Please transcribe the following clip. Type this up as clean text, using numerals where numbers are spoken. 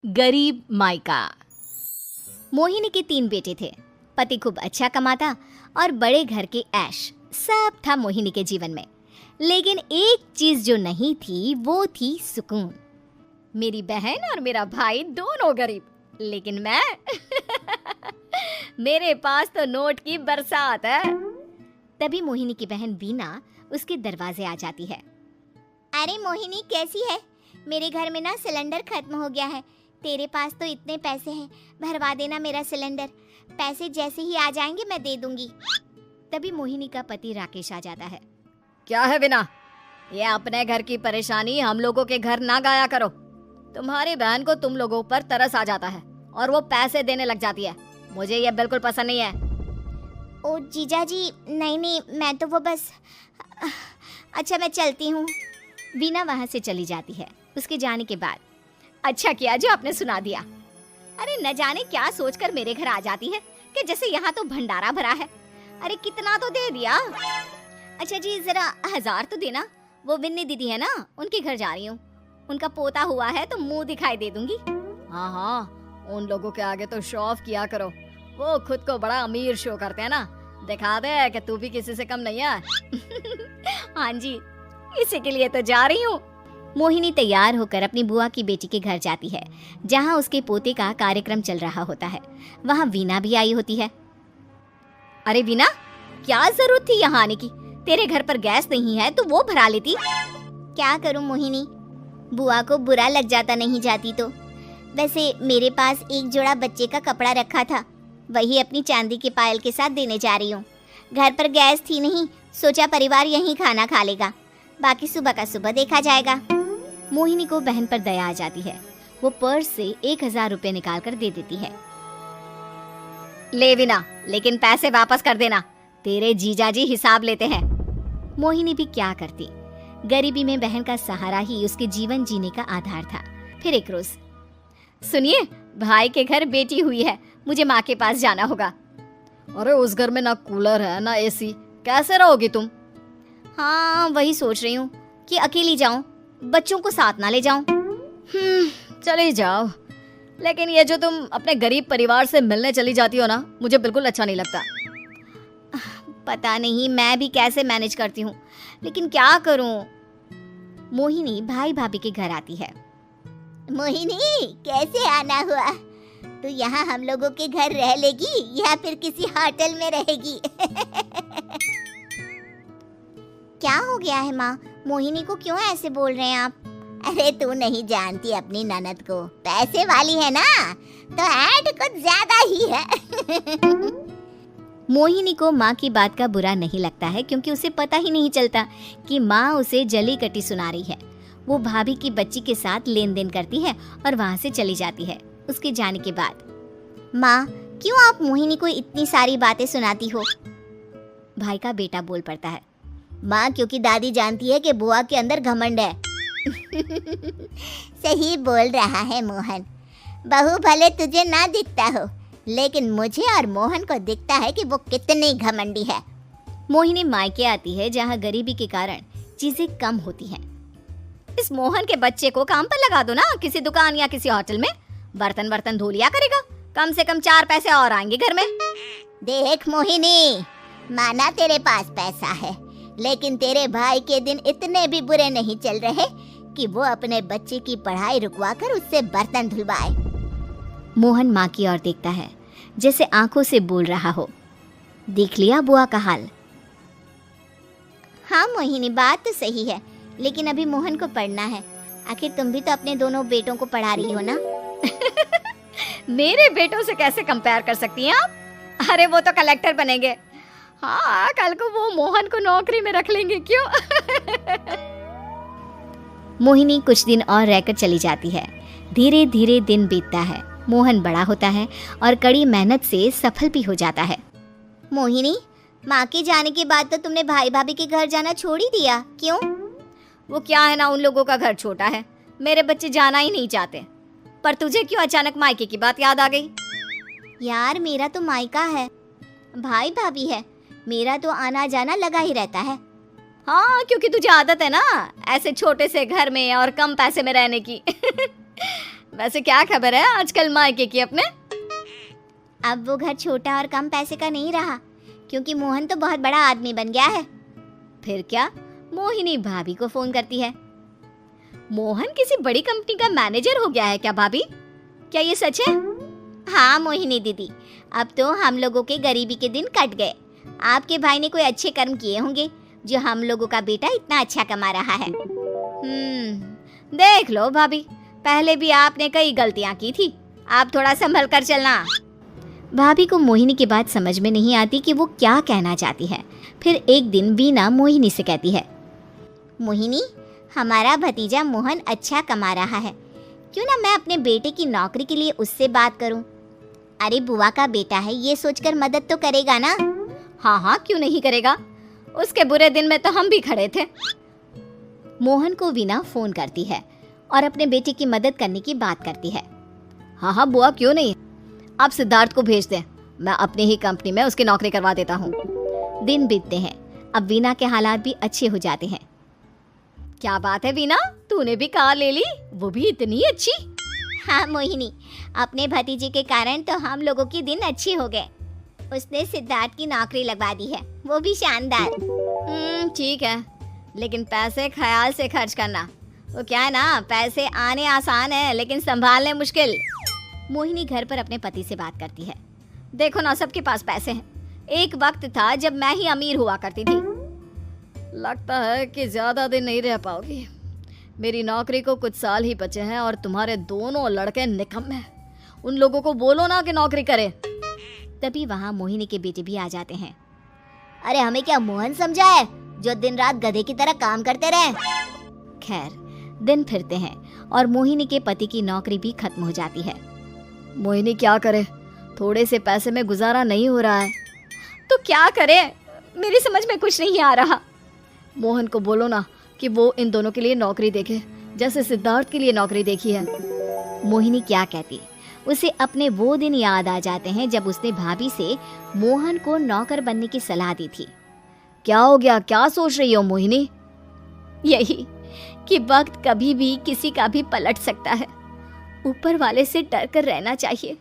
गरीब मायका। मोहिनी के 3 बेटे थे। पति खूब अच्छा कमाता और बड़े घर के ऐश सब था मोहिनी के जीवन में। लेकिन एक चीज जो नहीं थी वो थी सुकून। मेरी बहन और मेरा भाई दोनों गरीब, लेकिन मैं मेरे पास तो नोट की बरसात है। तभी मोहिनी की बहन वीना उसके दरवाजे आ जाती है। अरे मोहिनी, कैसी है? मेरे घर में ना सिलेंडर खत्म हो गया है। तेरे पास तो इतने पैसे हैं, भरवा देना मेरा सिलेंडर। पैसे जैसे ही आ जाएंगे मैं दे दूंगी। तभी मोहिनी का पति राकेश आ जाता है। क्या है वीना, ये अपने घर की परेशानी हम लोगों के घर ना गाया करो। तुम्हारी बहन को तुम लोगों पर तरस आ जाता है और वो पैसे देने लग जाती है। मुझे ये बिल्कुल पसंद नहीं है। ओ जीजा जी, नहीं, मैं तो वो बस अच्छा, मैं चलती हूँ। वीना वहाँ से चली जाती है। उसके जाने के बाद अच्छा किया जो आपने सुना दिया। अरे न जाने क्या सोचकर मेरे घर आ जाती है कि जैसे यहाँ तो भंडारा भरा है। अरे कितना तो दे दिया। अच्छा जी, जरा 1000 तो देना। वो बिन्नी दीदी है ना, उनके घर जा रही हूँ। उनका पोता हुआ है तो मुंह दिखाई दे दूंगी। हाँ, उन लोगों के आगे तो शो ऑफ किया करो। वो खुद को बड़ा अमीर शो करते हैं ना। दिखा दे कि तू भी किसी से कम नहीं है। हाँ जी, इसी के लिए तो जा रही हूँ। मोहिनी तैयार होकर अपनी बुआ की बेटी के घर जाती है, जहाँ उसके पोते का कार्यक्रम चल रहा होता है। वहाँ वीना भी आई होती है। अरे वीना, क्या जरूरत थी यहाँ आने की? तेरे घर पर गैस नहीं है तो वो भरा लेती। क्या करूँ मोहिनी, बुआ को बुरा लग जाता नहीं जाती तो। वैसे मेरे पास एक जोड़ा बच्चे का कपड़ा रखा था, वही अपनी चांदी के पायल के साथ देने जा रही हूँ। घर पर गैस थी नहीं, सोचा परिवार यहीं खाना खा लेगा, बाकी सुबह का सुबह देखा जाएगा। मोहिनी को बहन पर दया आ जाती है। वो पर्स से 1000 रुपए निकाल कर दे देती है। ले वीना, लेकिन पैसे वापस कर देना, तेरे जीजाजी हिसाब लेते हैं। मोहिनी भी क्या करती, गरीबी में बहन का सहारा ही उसके जीवन जीने का आधार था। फिर एक रोज, सुनिए, भाई के घर बेटी हुई है, मुझे माँ के पास जाना होगा। अरे उस घर में ना कूलर है ना एसी, कैसे रहोगी तुम? हाँ, वही सोच रही हूँ कि अकेली जाऊं, बच्चों को साथ ना ले जाऊं। चली जाओ, लेकिन ये जो तुम अपने गरीब परिवार से मिलने चली जाती हो ना, मुझे बिल्कुल अच्छा नहीं लगता। पता नहीं मैं भी कैसे मैनेज करती हूँ, लेकिन क्या करूँ। मोहिनी भाई भाभी के घर आती है। मोहिनी, कैसे आना हुआ? तू यहाँ हम लोगों के घर रह लेगी या फिर किसी होटल में रहेगी? क्या हो गया है माँ? मोहिनी को क्यों ऐसे बोल रहे हैं आप? अरे तू नहीं जानती अपनी ननद को, पैसे वाली है ना, तो ऐड कुछ ज्यादा ही है। मोहिनी को माँ की बात का बुरा नहीं लगता है, क्योंकि उसे पता ही नहीं चलता कि माँ उसे जली कटी सुना रही है। वो भाभी की बच्ची के साथ लेन देन करती है और वहाँ से चली जाती है। उसके जाने के बाद, माँ, क्यों आप मोहिनी को इतनी सारी बातें सुनाती हो? भाई का बेटा बोल पड़ता है। माँ, क्योंकि दादी जानती है कि बुआ के अंदर घमंड है। सही बोल रहा है मोहन। बहू भले तुझे ना दिखता हो, लेकिन मुझे और मोहन को दिखता है कि वो कितनी घमंडी है। मोहिनी मायके आती है, जहाँ गरीबी के कारण चीजें कम होती हैं। इस मोहन के बच्चे को काम पर लगा दो ना, किसी दुकान या किसी होटल में। बर्तन धो लिया करेगा, कम से कम 4 पैसे और आएंगे घर में। देख मोहिनी, माना तेरे पास पैसा है, लेकिन तेरे भाई के दिन इतने भी बुरे नहीं चल रहे कि वो अपने बच्चे की पढ़ाई रुकवा कर उससे बर्तन धुलवाए। मोहन माँ की ओर देखता है, जैसे आंखों से बोल रहा हो, देख लिया बुआ का हाल। हाँ मोहिनी, बात तो सही है, लेकिन अभी मोहन को पढ़ना है। आखिर तुम भी तो अपने दोनों बेटों को पढ़ा रही हो ना। मेरे बेटों से कैसे कंपेयर कर सकती हैं आप? अरे वो तो कलेक्टर बनेंगे। हाँ, कल को वो मोहन को नौकरी में रख लेंगे, क्यों? मोहिनी कुछ दिन और रहकर चली जाती है। धीरे धीरे दिन बीतता है। मोहन बड़ा होता है और कड़ी मेहनत से सफल भी हो जाता है। मोहिनी, माँ के जाने के बाद तो तुमने भाई भाभी के घर जाना छोड़ ही दिया, क्यों? वो क्या है ना, उन लोगों का घर छोटा है, मेरे बच्चे जाना ही नहीं चाहते। पर तुझे क्यों अचानक मायके की बात याद आ गई? यार, मेरा तो मायका है, भाई भाभी है, मेरा तो आना जाना लगा ही रहता है। हाँ, क्योंकि तुझे आदत है ना ऐसे छोटे से घर में और कम पैसे में रहने की। वैसे क्या खबर है आजकल मायके की अपने? अब वो घर छोटा और कम पैसे का नहीं रहा, क्योंकि मोहन तो बहुत बड़ा आदमी बन गया है। फिर क्या? मोहिनी भाभी को फोन करती है। मोहन किसी बड़ी कंपनी का मैनेजर हो गया है क्या भाभी? क्या ये सच है? हाँ मोहिनी दीदी, अब तो हम लोगों के गरीबी के दिन कट गए। आपके भाई ने कोई अच्छे कर्म किए होंगे जो हम लोगों का बेटा इतना अच्छा कमा रहा है। देख लो भाभी, पहले भी आपने कई गलतियां की थी, आप थोड़ा संभल कर चलना। भाभी को मोहिनी की बात समझ में नहीं आती कि वो क्या कहना चाहती है। फिर एक दिन वीना मोहिनी से कहती है, मोहिनी, हमारा भतीजा मोहन अच्छा कमा रहा है, क्यों ना मैं अपने बेटे की नौकरी के लिए उससे बात करूं। अरे बुआ का बेटा है, ये सोचकर मदद तो करेगा ना। हाँ हाँ, क्यों नहीं करेगा, उसके बुरे दिन में तो हम भी खड़े थे। मोहन को वीना फोन करती है और अपने बेटे की मदद करने की बात करती है। हाँ हाँ बुआ, क्यों नहीं, आप सिद्धार्थ को भेज दें, मैं अपनी ही कंपनी में उसकी नौकरी करवा देता हूँ। दिन बीतते हैं, अब वीना के हालात भी अच्छे हो जाते हैं। क्या बात है वीना, तूने भी कार ले ली, वो भी इतनी अच्छी? हाँ मोहिनी, अपने भतीजे के कारण तो हम लोगों के दिन अच्छे हो गए। उसने सिद्धार्थ की नौकरी लगवा दी है, वो भी शानदार। ठीक है, लेकिन पैसे ख्याल से खर्च करना। वो क्या है ना, पैसे आने आसान है लेकिन संभालने मुश्किल। मोहिनी घर पर अपने पति से बात करती है। देखो ना, सबके पास पैसे हैं, एक वक्त था जब मैं ही अमीर हुआ करती थी। लगता है कि ज्यादा दिन नहीं रह पाओगी, मेरी नौकरी को कुछ साल ही बचे हैं और तुम्हारे दोनों लड़के निकम्मे हैं। उन लोगों को बोलो ना कि नौकरी करे। तभी वहाँ मोहिनी के बेटे भी आ जाते हैं। अरे हमें क्या मोहन समझा है जो दिन रात गधे की तरह काम करते रहे। खैर, दिन फिरते हैं और मोहिनी के पति की नौकरी भी खत्म हो जाती है। मोहिनी क्या करे, थोड़े से पैसे में गुजारा नहीं हो रहा है। तो क्या करे, मेरी समझ में कुछ नहीं आ रहा। मोहन को बोलो ना कि वो इन दोनों के लिए नौकरी देखे, जैसे सिद्धार्थ के लिए नौकरी देखी है। मोहिनी क्या कहती, उसे अपने वो दिन याद आ जाते हैं जब उसने भाभी से मोहन को नौकर बनने की सलाह दी थी। क्या हो गया, क्या सोच रही हो मोहिनी? यही कि वक्त कभी भी किसी का भी पलट सकता है, ऊपर वाले से डर कर रहना चाहिए।